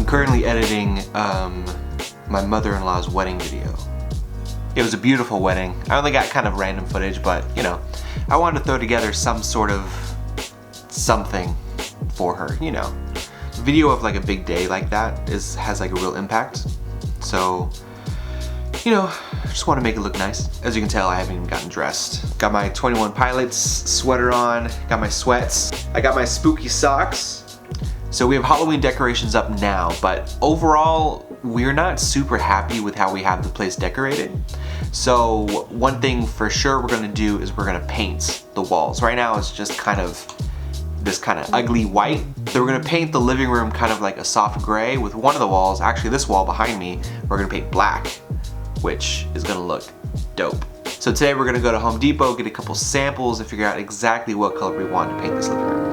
Currently editing my mother-in-law's wedding video. It was a beautiful wedding. I only got kind of random footage, but you know, I wanted to throw together some sort of something for her, you know. Video of like a big day like that has like a real impact. So, you know, I just want to make it look nice. As you can tell, I haven't even gotten dressed. Got my 21 Pilots sweater on, got my sweats, I got my spooky socks. So we have Halloween decorations up now, but overall, we're not super happy with how we have the place decorated. So one thing for sure we're gonna do is we're gonna paint the walls. Right now it's just kind of this kind of ugly white. So we're gonna paint the living room kind of like a soft gray with one of the walls, actually this wall behind me, we're gonna paint black, which is gonna look dope. So today we're gonna go to Home Depot, get a couple samples and figure out exactly what color we want to paint this living room.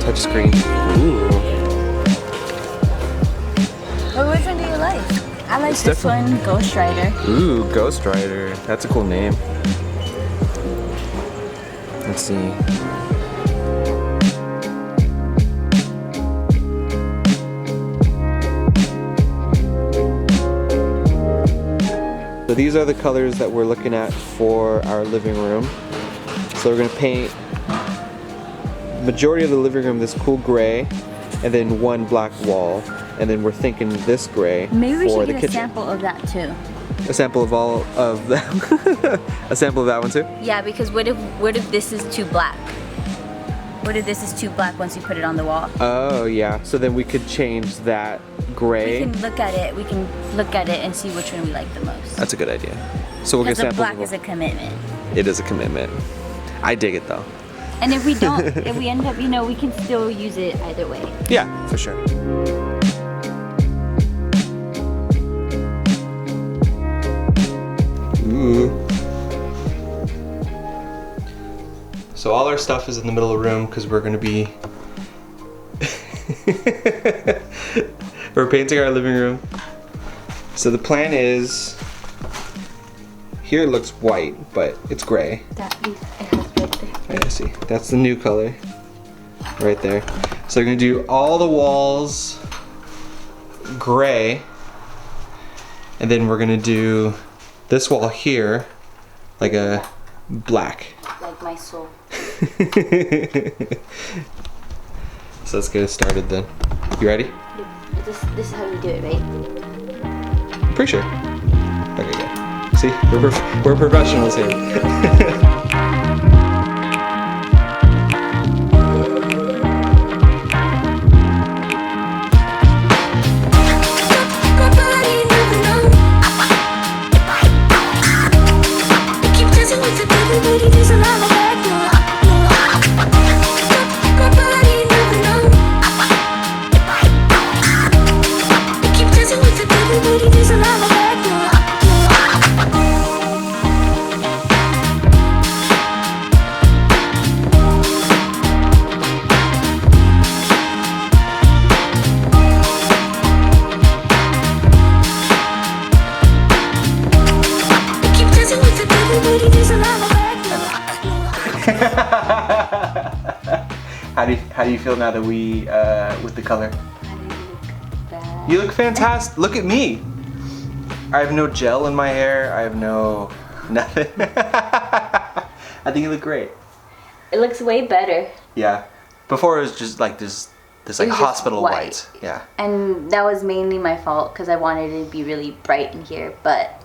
Touchscreen. Ooh. What version do you like? I like this one, Ghost Rider. Ooh, Ghost Rider. That's a cool name. Let's see. So these are the colors that we're looking at for our living room. So we're gonna paint majority of the living room this cool gray, and then one black wall, and then we're thinking this gray Maybe we for should the get kitchen. a sample of that too. A sample of all of them. A sample of that one too? Yeah, because what if this is too black? What if this is too black once you put it on the wall? Oh yeah, so then we could change that gray. We can look at it and see which one we like the most. That's a good idea. So we'll get Because the samples. black of is a commitment. It is a commitment. I dig it though. And if we don't, if we end up, you know, we can still use it either way. Yeah, for sure. Ooh. So all our stuff is in the middle of the room because we're gonna be we're painting our living room. So the plan is, here it looks white, but it's gray. I see. That's the new color right there. So we're gonna do all the walls gray, and then we're gonna do this wall here like a black. Like my soul. So let's get it started then. You ready? This is how you do it, right? Pretty sure. Okay, good. See, we're professionals here. How do you feel now that we with the color? You look fantastic. Look at me. I have no gel in my hair. I have no nothing. I think you look great. It looks way better. Yeah. Before it was just like this like hospital white. Yeah. And that was mainly my fault because I wanted it to be really bright in here, but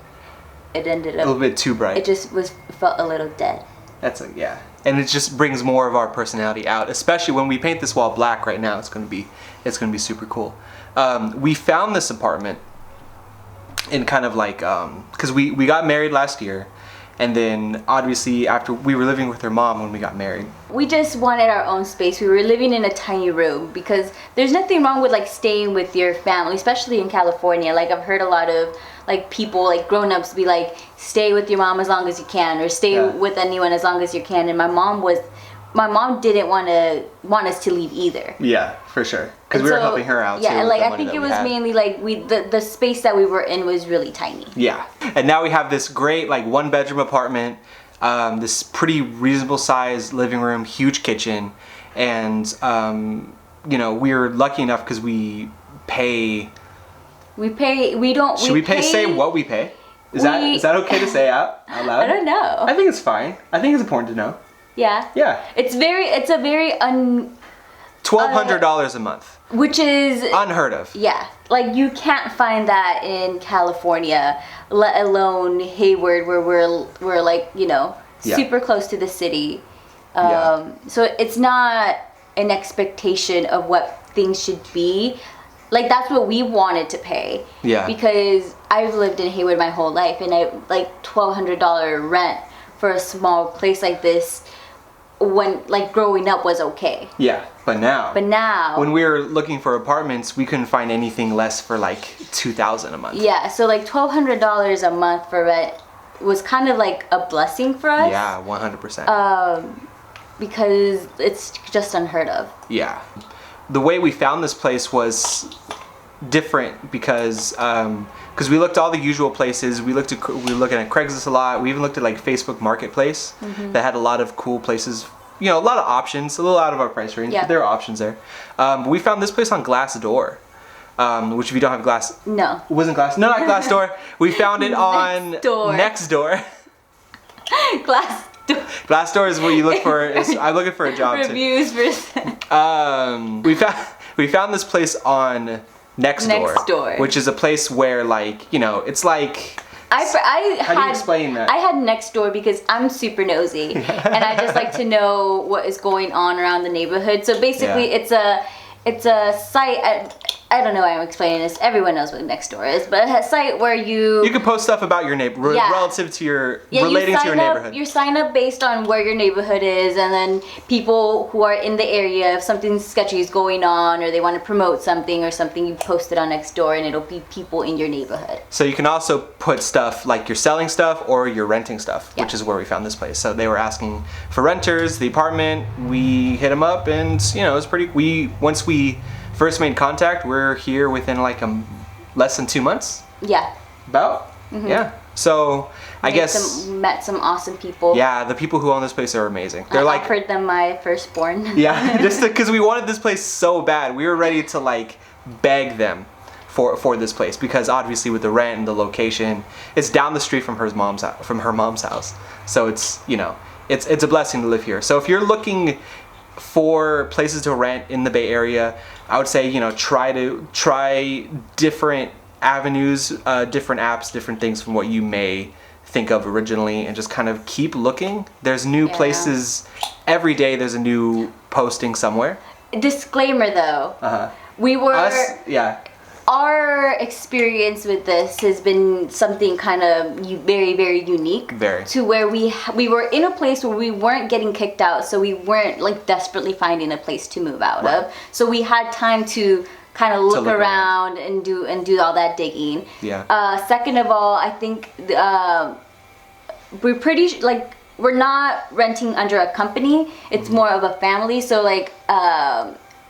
it ended up a little bit too bright. It just felt a little dead. That's like, yeah. and it just brings more of our personality out. Especially when we paint this wall black right now, it's gonna be super cool. We found this apartment in kind of like because we got married last year, and then obviously after we were living with her mom when we got married. We just wanted our own space. We were living in a tiny room because there's nothing wrong with like staying with your family, especially in California. Like I've heard a lot of like people, like grown-ups, be like, stay with your mom as long as you can, or stay with anyone as long as you can. And my mom didn't want us to leave either. Yeah, for sure. Because we were helping her out too. Yeah, and like I think it was mainly like the space that we were in was really tiny. Yeah, and now we have this great like 1-bedroom apartment, this pretty reasonable sized living room, huge kitchen, and you know, we're lucky enough because we pay. Should we say what we pay? Is that okay to say out loud? I don't know. I think it's fine. I think it's important to know. Yeah. Yeah. It's a very $1,200 a month. Which is unheard of. Yeah. Like you can't find that in California, let alone Hayward, where we're like, you know, super close to the city. So it's not an expectation of what things should be. Like that's what we wanted to pay. Yeah. Because I've lived in Hayward my whole life, and like $1,200 rent for a small place like this, when like growing up, was okay. Yeah, but now when we were looking for apartments, we couldn't find anything less for like $2,000 a month. Yeah, so like $1,200 a month for rent was kind of like a blessing for us. Yeah, 100%. Because it's just unheard of. Yeah. The way we found this place was different because we looked at all the usual places. We were looking at Craigslist a lot. We even looked at like Facebook Marketplace that had a lot of cool places. You know, a lot of options. A little out of our price range, but there are options there. But we found this place on Glassdoor, which if you don't have Glass, no, it wasn't Glass. No, not Glassdoor. We found it on Nextdoor. Glassdoor. Glassdoor is what you look for. I'm looking for a job reviews too. We found this place on Nextdoor, which is a place where, like, you know, it's like. How do you explain that? I had Nextdoor because I'm super nosy and I just like to know what is going on around the neighborhood. So basically, it's a site. I don't know why I'm explaining this. Everyone knows what Nextdoor is, but a site where you can post stuff about your neighbor, relative to your relating to your neighborhood. You sign up based on where your neighborhood is, and then people who are in the area, if something sketchy is going on or they want to promote something or something, you post it on Nextdoor, and it'll be people in your neighborhood. So you can also put stuff like you're selling stuff or you're renting stuff, which is where we found this place. So they were asking for renters, the apartment. We hit them up, and you know, it was pretty. Once we first made contact, we're here within like less than 2 months. Yeah. About? Yeah. So I guess met some awesome people. Yeah, the people who own this place are amazing. They're I offered them my firstborn. Yeah, just because we wanted this place so bad, we were ready to like beg them for this place, because obviously with the rent and the location, it's down the street from her mom's house. So it's, you know, it's a blessing to live here. So if you're looking for places to rent in the Bay Area, I would say, you know, try different avenues, different apps, different things from what you may think of originally, and just kind of keep looking. There's new places every day. There's a new posting somewhere. Disclaimer though, we were our experience with this has been something kind of very, very unique. Very. To where we were in a place where we weren't getting kicked out, so we weren't like desperately finding a place to move out of. So we had time to kind of look around and do all that digging. Yeah. Second of all, I think we're pretty like we're not renting under a company. It's more of a family. So like.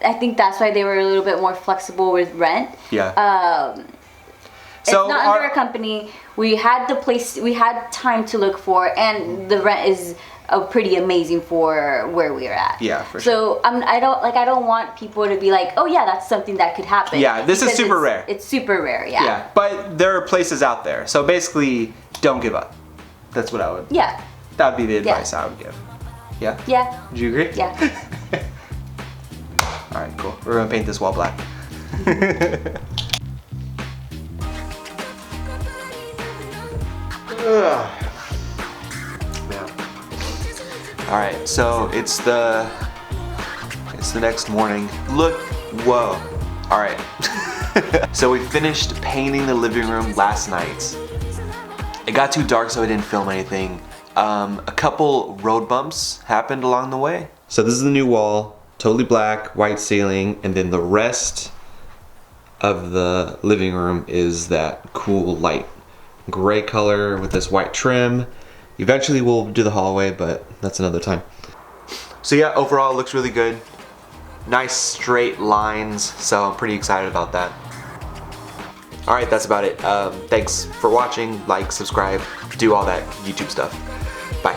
I think that's why they were a little bit more flexible with rent. Yeah. It's not under a company. We had the place. We had time to look for, and the rent is pretty amazing for where we are at. Yeah, for sure. So I don't want people to be like, oh yeah, that's something that could happen. Yeah, this is super rare. It's super rare. Yeah. Yeah, but there are places out there. So basically, don't give up. That's what I would. Yeah. That would be the advice I would give. Yeah. Yeah. Do you agree? Yeah. All right, cool. We're gonna paint this wall black. Alright, so it's the next morning. Look, whoa. Alright. So we finished painting the living room last night. It got too dark so I didn't film anything. A couple road bumps happened along the way. So this is the new wall, totally black, white ceiling, and then the rest of the living room is that cool light gray color with this white trim. Eventually we'll do the hallway, but that's another time. So yeah, overall it looks really good. Nice straight lines, so I'm pretty excited about that. Alright, that's about it. Thanks for watching, like, subscribe, do all that YouTube stuff. Bye.